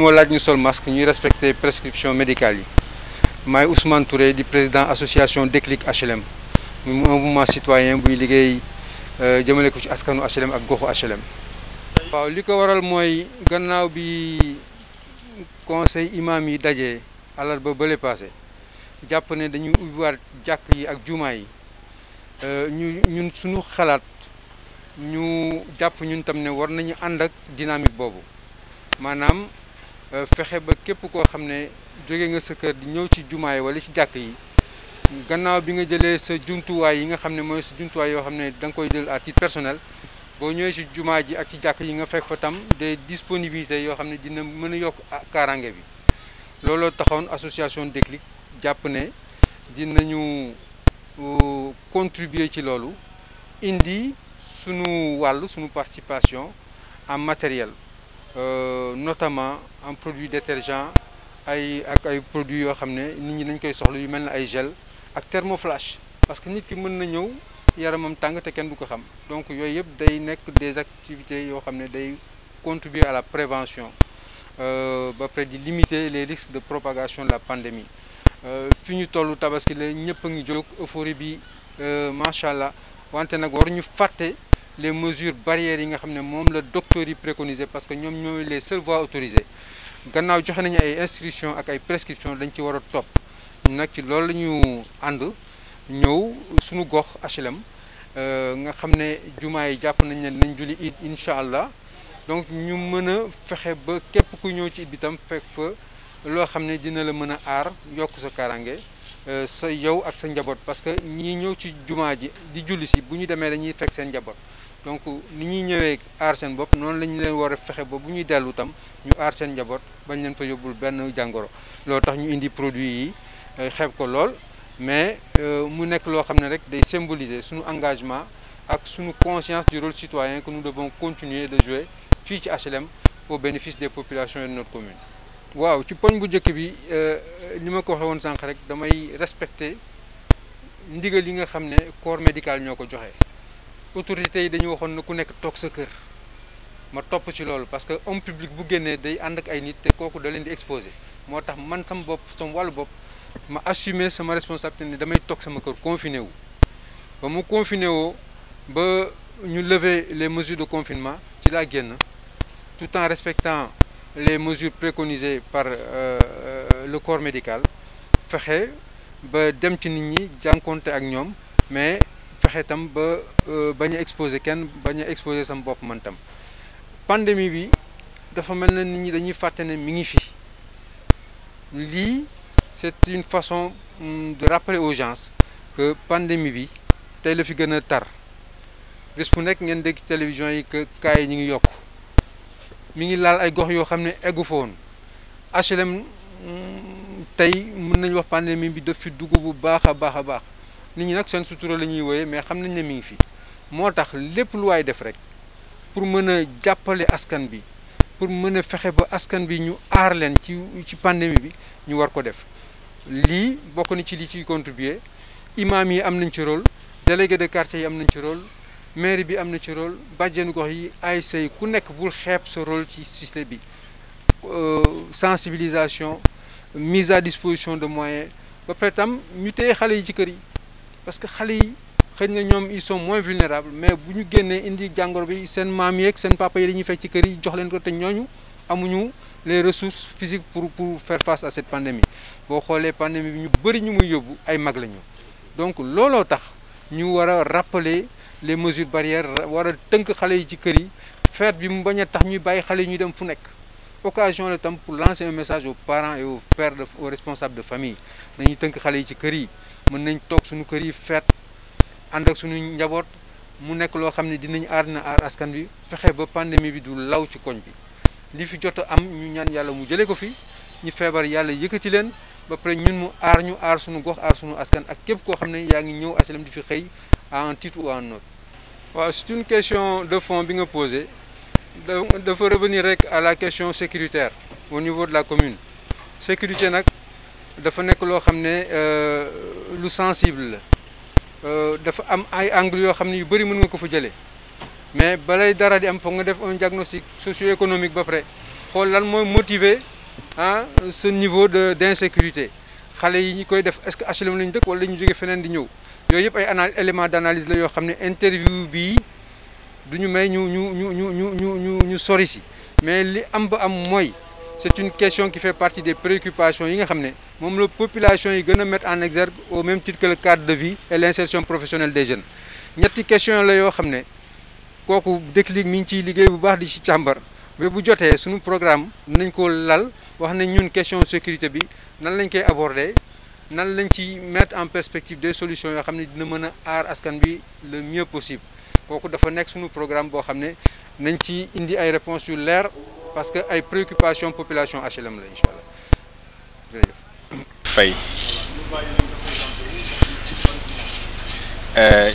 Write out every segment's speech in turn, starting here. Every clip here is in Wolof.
moo laaj ñu sol masque ñuy respecter prescription médicale yi maay Ousmane Touré di président association Déclic HLM mu mouvement citoyen buy liggéey jëmale ko ci askanu HLM ak goxu HLM. waaw li ko waral mooy gannaaw bi conseil imam yi daje àllarba bële passé jàpp ne dañuy ubbiwaat jàkk yi ak jumaa yi ñun suñu xalaat ñu jàpp ñun tam ne war nañu ànd ak dynamique boobu maanaam fexe ba képp koo xam ne jóge nga sa kër di ñëw ci jumaa yi wala ci jàkk yi gannaaw bi nga jëlee sa jumtuwaay yi nga xam ne mooy sa jumtuwaay yoo xam ne da nga koy jël à titre personnel boo ñëwee ci jumaa ji ak ci jàkk yi nga fekk fa tam des disponibilités yoo xam ne dina mën a yokk kaaraange bi looloo taxoon association Déclic jàpp ne dinañu contribuer ci loolu indi sunu wàll sunu participation en matériel notamment en produits détergents ay produits yoo xam ne nit ñi dañ koy soxla yu mel ne ay gel ak thermoflash parce que nit ki mën na ñëw yaramam tàng te kenn du ko xam donc yooyu yëpp day nekk des activités yoo xam ne day contribuer à la prévention ba pare di limiter les risques de propagation de la pandémie fi ñu toll tabaski la ñëpp a ngi jóg euphorie bi macha allah wante nag waruñu fàtte les mesures barrières yi nga xam ne moom la docteur yi préconisé parce que ñoom ñooy les seules voies autorisées gannaaw joxe nañu ay instructions ak ay prescriptions dañ ci war a topp nag ci loolu la ñu ànd ñëw suñu gox HLM nga xam ne jumaa yi jàpp nañ ne nañ julli Eid incha allah donc ñu mën a fexe ba képp ku ñëw ci Eid bi tam fekk fa loo xam ne dina la mën a aar yokk sa kaaraange sa yow ak sa njaboot parce que ñi ñëw ci jumaa ji di julli si bu ñu demee dañuy fekk seen njaboot donc ni ñuy ñëwee aar seen bopp noonu la ñu leen war a fexe ba bu ñuy dellu tam ñu aar seen njaboot bañ leen fa yóbbul benn jàngoro loolu tax ñu indi produit yi xeeb ko lool mais mu nekk loo xam ne rek day symboliser suñu engagement ak suñu conscience du rôle citoyen que nous devons continuer de jouer fii ci HLM au bénéfice des populations et de notre commune. waaw ci poñ bu njëkk bi li ma ko waxee woon sànq rek damay respecter ndigal yi nga xam ne corps médical ñoo ko joxe autorités yi dañu waxoon na ku nekk toog sa kër ma topp ci loolu parce que homme public bu génnee day ànd ak ay nit te kooku da leen di exposé moo tax man sama bopp sama wàllu bopp ma assumer sama responsabilité ne damay toog sama kër confiné wu ba mu confiné woo ba ñu lever les mesures de confinement ci laa génn tout en respectant les mesures préconisées par le corps médical fexe ba dem ci nit ñi jànkonte ak ñoom mais fexe tam ba bañ a exposer kenn bañ a exposer sama bopp man tam pandémie bi dafa mel na nit ñi dañuy fàtte ne mi ngi fi lii c'est une façon de rappeler aux gens que pandémie bi tey la fi gën a tar bés bu nekk ngeen dégg télévision yi que cas yi ñu ngi yokk mi ngi laal ay gox yoo xam ne eggu fa woon HLM tey mën nañu wax pandémie bi daf fi dugg bu baax a baax a baax nit ñi nag seen sutura la ñuy woyee mais xam nañ ne mi ngi fi moo tax lépp lu waay def rek pour mën a jàppale askan bi pour mën a fexe ba askan bi ñu aar leen ci pandémie bi ñu war ko def lii bokk na ci li ciy contribuer imam yi am nañ ci rôle délégué de quartier yi am nañ ci rôle mairie bi am na ci rôle bàjjenu gox yi ASC yi ku nekk bul xeeb sa rôle ci système bi sensibilisation mise à disposition de moyens ba pare tam ñu téye xale yi ci kër yi parce que xale yi xëy na ñoom ils sont moins vulnérables mais bu ñu génnee indi jàngoro bi seen maam yeeg seen papa yi dañuy fekk ci kër yi jox leen ko te ñooñu amuñu les ressources physiques pour faire face à cette pandémie boo xoolee pandémie bi ñu bëri ñu muy yóbbu ay mag lañu donc looloo tax ñu war a rappeler les mesures barrières war a tënk xale yi ci kër yi feet bi mu bañ a tax ñuy bàyyi xale yi ñuy dem fu nekk occasion la tam pour lancer un message aux parents et aux pères aux responsables de famille nañuy tënk xale yi ci kër yi mën nañ toog suñu kër yi feet ànd ak suñu njaboot mu nekk loo xam ne dinañ aar na aar askan bi fexe ba pandémie bi du law ci koñ bi li fi jot a am ñu ñaan yàlla mu jëlee ko fi ñu feebar yàlla yëkkati leen ba pare ñun mu aar ñu aar suñu gox aar suñu askan ak képp koo xam ne yaa ngi ñëw HLM di fi xëy à un titre ou à un autre. waaw c'est une question de fond bi nga posé dafa revenir rek à la question sécuritaire au niveau de la commune sécurité nag dafa nekk loo xam ne lu sensible la dafa am ay angles yoo xam ne yu bëri mën nga ko fa jëlee mais balay dara di am foog nga def un diagnostic socio-économique ba pare xool lan mooy motiver ce niveau d'insécurité xale yi ñi koy def est-ce que HLM lañu dëkk wala ñu jóge feneen di ñëw yooyu yëpp ay élément d'analyse la yoo xam ne interview bii du ñu may ñu sori si mais li am ba am mooy c'est une question qui fait partie des préoccupations yi nga xam ne moom la population yi gën a mettre en exergue au même titre que le cadre de vie et l'insertion professionnelle des jeunes ñetti question la yoo xam ne kooku Déclic mi ngi ciy liggéey bu baax di ci càmbar mais bu jotee suñu programme nañ ko lal wax nañ ñun question sécurité bi nan lañ koy aborder nan lañ ci mettre en perspective des solutions yoo xam ne dina mën a aar askan bi le mieux possible kooku dafa nekk suñu programme boo xam ne nañ ci indi ay réponses yu leer parce que ay préoccupations population HLM la incha allah jërëjëf. Faye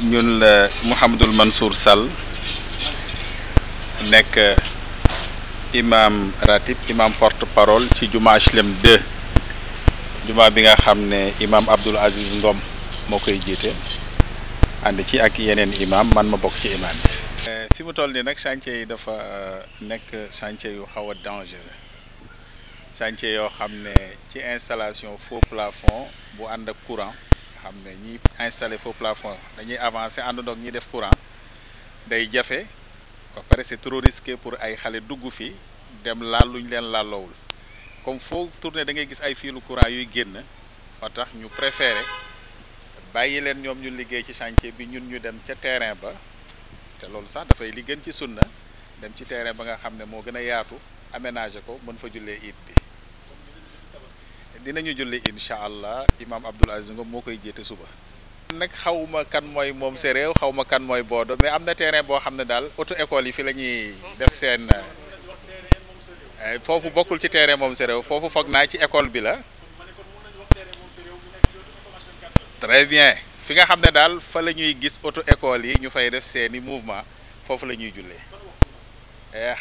ñun la Mouhamadul Mansour Sall nekk imam ratib imam porte-parole ci juma HLM 2 juma bi nga xam ne imam Abdoul Aziz Ngom moo koy jiite ànd ci ak yeneen imam man ma bokk ci imam yi. fi mu toll nii nag chantier yi dafa nekk chantier yu xaw a dangereux chantier yoo xam ne ci installation faux plafond bu ànd ak courant xam ne ñi installé faux plafond dañuy avancer àndandoo ak ñi def courant day jafe ba pare c'est trop risqué pour ay xale dugg fi dem laal luñ leen laalloowul comme foo tourner da ngay gis ay fiilu courant yuy génn moo tax ñu préféré bàyyi leen ñoom ñu liggéey ci chantier bi ñun ñu dem ca terrain ba te loolu sax dafay li gën ci sunna dem ci terrain ba nga xam ne moo gën a yaatu aménager ko mën fa jullee iid bi dinañu julli incha allah imam Abdoul Aziz Ngom moo koy jiite suba. nag xawma kan mooy moom sa réew xawma kan mooy boodo mais am na terrain boo xam ne daal auto école yi fi la ñuy def seen foofu bokkul ci terrain moom sa réew foofu foog naa ci école bi la. très bien fi nga xam ne daal fa la ñuy gis auto école yi ñu fay def seeni mouvement foofu la ñuy jullee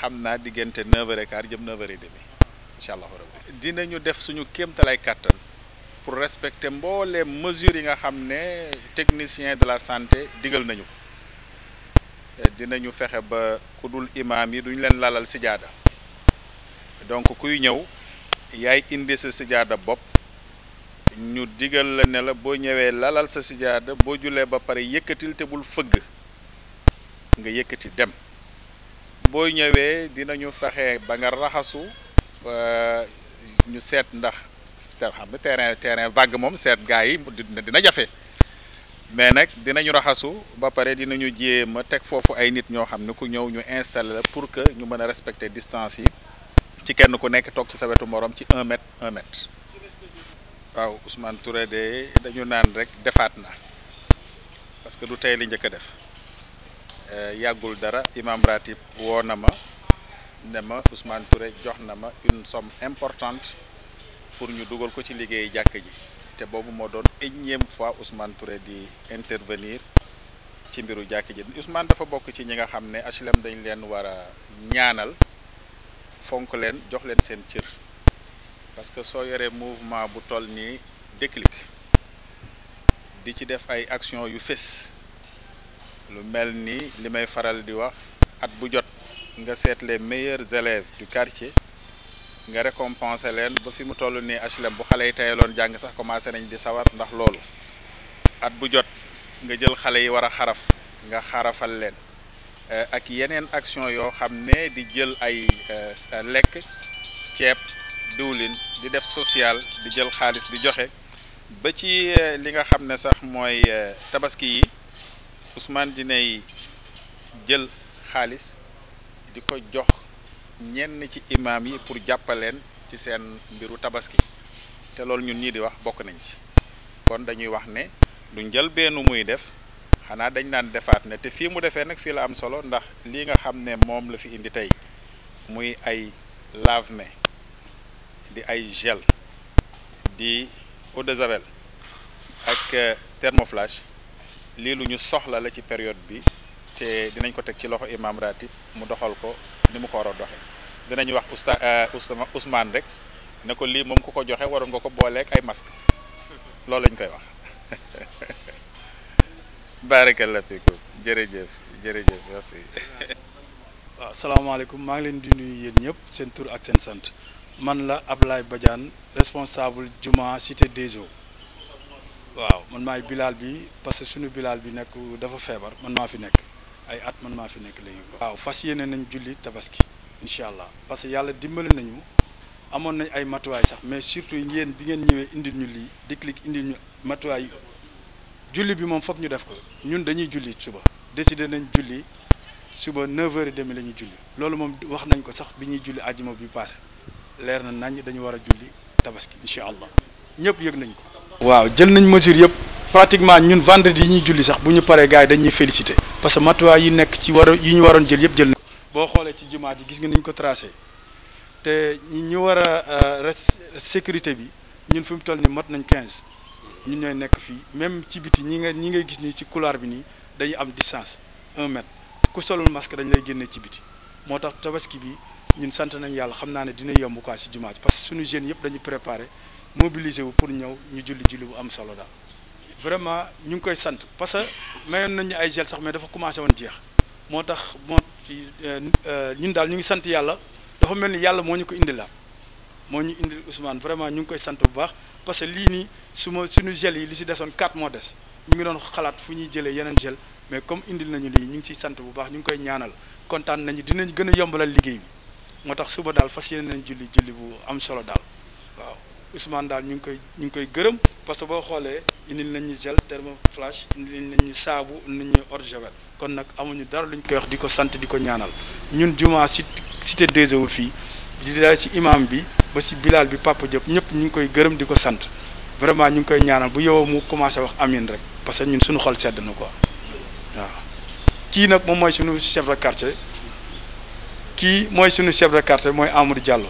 xam naa diggante 9h15 jëm 9h30 incha allah rabbi dinañu def suñu kéemtalaay kàttan pour respecter mbooleem mesures yi nga xam ne technicien de la santé digal nañu dinañu fexe ba ku dul imaam yi duñ leen lalal sijaada donc kuy ñëw yaay indi sa sijaada bopp ñu digal la ne la boo ñëwee lalal sa sijaada boo julee ba pare yëkkatil te bul fëgg nga yëkkati dem boo ñëwee dinañu fexe ba nga raxasu ñu seet ndax xam nga terrain vague moom seet gaa yi dina jafe mais nag dinañu raxasu ba pare dinañu jéem a teg foofu ay nit ñoo xam ne ku ñëw ñu installé la pour que ñu mën a respecter distance yi ci kenn ku nekk toog ci sa wetu morom ci 1 mètre 1 mètre. waaw Ousmane Touré de dañu naan rek defaat na parce que du tey li njëkk a def yàggul dara imam ratib woo na ma ne ma Ousmane Touré jox na ma une somme importante pour ñu dugal ko ci liggéey jàkk ji te boobu moo doon énième fois Ousmane Touré di intervenir ci mbiru jàkk ji Ousmane dafa bokk ci ñi nga xam ne HLM dañ leen war a ñaanal fonk leen jox leen seen cër parce que soo yoree mouvement bu toll nii Déclic di ci def ay action yu fés lu mel ni li may faral di wax at bu jot nga seet les meilleurs élèves du quartier nga récompenser leen ba fi mu toll nii HLM bu xale yi tayaloon jàng sax commencé nañ di sawar ndax loolu at bu jot nga jël xale yi war a xaraf nga xarafal leen ak yeneen action yoo xam ne di jël ay lekk ceeb diwlin di def social di jël xaalis di joxe ba ci li nga xam ne sax mooy tabaski yi Ousmane dinay jël xaalis di ko jox ñenn ci imam yi pour jàppaleen ci seen mbiru tabaski te loolu ñun ñii di wax bokk nañ ci kon dañuy wax ne du njël benn muy def xanaa dañ naan defaat ne te fii mu defee nag fii la am solo ndax lii nga xam ne moom la fi indi tey muy ay lave-mains di ay gel di eau de javel ak thermoflash lii lu ñu soxla la ci période bi te dinañ ko teg ci loxo imam ratib mu doxal ko ni mu ko war a doxe dinañ wax Ousmane rek ne ko lii moom ku ko joxe waroon nga ko booleeg ay masque loolu lañ koy wax barakallah fiikum jërëjëf merci. waaw salaamaaleykum maa ngi leen di nuyu yéen ñëpp seen tur ak seen sant man la Ablaye Badiane responsable juma cité des eaux waaw man maay Bilal bi parce que suñu Bilal bi nekk dafa feebar man maa fi nekk ay at man maa fi nekk léegi. waaw fas yéene nañ julli tabaski incha allah parce que yàlla dimbali nañu amoon nañ ay matuwaay sax mais surtout yéen bi ngeen ñëwee indil ñu lii Déclic indil ñu matuwaay julli bi moom foog ñu def ko ñun dañuy julli suba décidé nañ julli suba 9h30 la ñuy julli loolu moom wax nañ ko sax bi ñuy julli àjjuma bi passé leer na nañ dañu war a julli tabaski incha allah ñëpp yëg nañ ko. waaw jël nañ mesure yëpp pratiquement ñun vendredi yi ñuy julli sax bu ñu paree gars yi dañuy félicité parce que matuwaay yi nekk ci yi ñu waroon jël yëpp jël nañ ko. boo xoolee ci jumaa ji gis nga niñ ko tracé te ñu war a sécurité bi ñun fi mu toll ni mat nañ 15 ñun ñooy nekk fii même ci biti ñi ngay gis nii ci couloir bi nii dañuy am distance 1 mètre ku solul masque dañ lay génne ci biti moo tax tabaski bi ñun sant nañ yàlla xam naa ne dina yomb quoi si jumaa ji parce que suñu jeunes yëpp dañu préparé mobiliser wu pour ñëw ñu julli bu am solo daal vraiment ñu ngi koy sant parce que mayoon nañu ay gel sax mais dafa commencé woon jeex moo tax ñun daal ñu ngi sant yàlla dafa mel ni yàlla moo ñu ko indi la moo ñu indil Ousmane vraiment ñu ngi koy sant bu baax parce que lii nii suñu gel yi li si desoon 4 moo des ñu ngi doon xalaat fu ñuy jëlee yeneen gel mais comme indil nañu lii ñu ngi ciy sant bu baax ñu ngi koy ñaanal kontaan nañu dinañ gën a yombalal liggéey bi moo tax suba daal fas yéene nañ julli bu am solo daal waaw Ousmane daal ñu ngi koy gërëm parce que boo xoolee indil nañ ñu gel thermoflash indil nañ ñu saabu indil nañ ñu eau de javel kon nag amuñu dara luñ koy wax di ko sant di ko ñaanal ñun juma cité des eaux fii di daal ci imam bi ba ci Bilal bi Papa Diop ñëpp ñu ngi koy gërëm di ko sant vraiment ñu ngi koy ñaanal bu yow mu commencé wax amin rek parce que ñun suñu xol sedd na quoi waaw kii nag moom mooy suñu chef de quartier mooy Amadou Diallo